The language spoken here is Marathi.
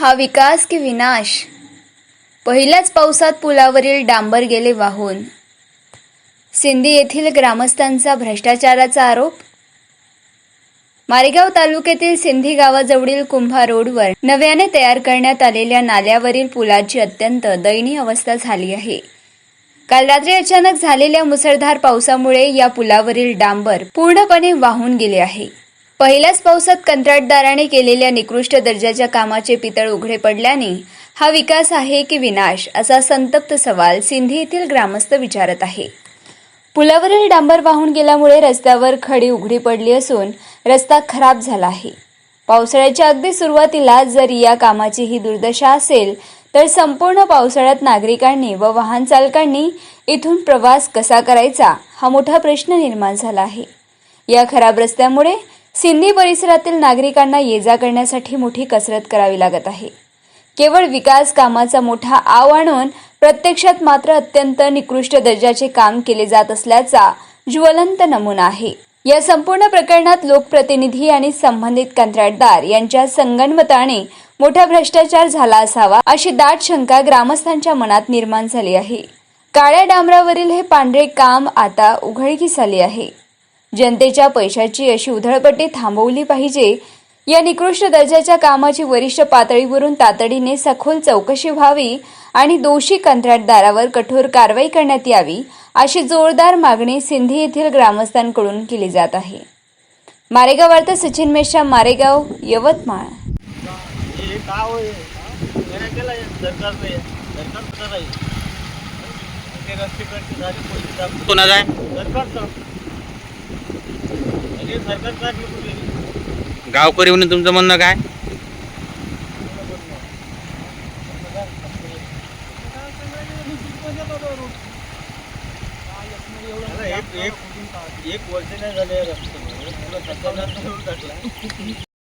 हा विकास की विनाश? पहिल्याच पावसात पुलावरील डांबर गेले वाहून. सिंधी येथील ग्रामस्थांचा भ्रष्टाचाराचा आरोप. मारेगाव तालुक्यातील सिंधी गावाजवळील कुंभा रोडवर नव्याने तयार करण्यात आलेल्या नाल्यावरील पुलाची अत्यंत दयनीय अवस्था झाली आहे. काल रात्री अचानक झालेल्या मुसळधार पावसामुळे या पुलावरील डांबर पूर्णपणे वाहून गेले आहे. पहिल्याच पावसात कंत्राटदाराने केलेल्या निकृष्ट दर्जाच्या कामाचे पितळ उघडे पडल्याने हा विकास आहे की विनाश, असा संतप्त सवाल सिंधी येथील ग्रामस्थ विचारत आहे. पुलावरील डांबर वाहून गेल्यामुळे रस्त्यावर खडी उघडी पडली असून रस्ता खराब झाला आहे. पावसाळ्याच्या अगदी सुरुवातीला जर या कामाची ही दुर्दशा असेल तर संपूर्ण पावसाळ्यात नागरिकांनी व वाहन चालकांनी इथून प्रवास कसा करायचा, हा मोठा प्रश्न निर्माण झाला आहे. या खराब रस्त्यामुळे सिंधी परिसरातील नागरिकांना ये-जा करण्यासाठी मोठी कसरत करावी लागत आहे. केवळ विकास कामाचा मोठा आव आणून प्रत्यक्षात मात्र अत्यंत निकृष्ट दर्जाचे काम केले जात असल्याचा ज्वलंत नमुना आहे. या संपूर्ण प्रकरणात लोकप्रतिनिधी आणि संबंधित कंत्राटदार यांच्या संगनमताने मोठा भ्रष्टाचार झाला असावा, अशी दाट शंका ग्रामस्थांच्या मनात निर्माण झाली आहे. काळ्या डांबरावरील हे पांढरे काम आता उघडकीस आले आहे. जनतेच्या पैशाची अशी उधळपट्टी थांबवली पाहिजे. या निकृष्ट दर्जाच्या कामाची वरिष्ठ पातळीवरून तातडीने सखोल चौकशी व्हावी आणि दोषी कंत्राटदारावर कठोर कारवाई करण्यात यावी, अशी जोरदार मागणी सिंधी येथील ग्रामस्थांकडून केली जात आहे. मारेगाव वार्ता सचिन मेश्राम, मारेगाव, यवतमाळ. गावकरी म्हणून तुमचं म्हणणं काय? एक वर्ष नाही झाले रस्ते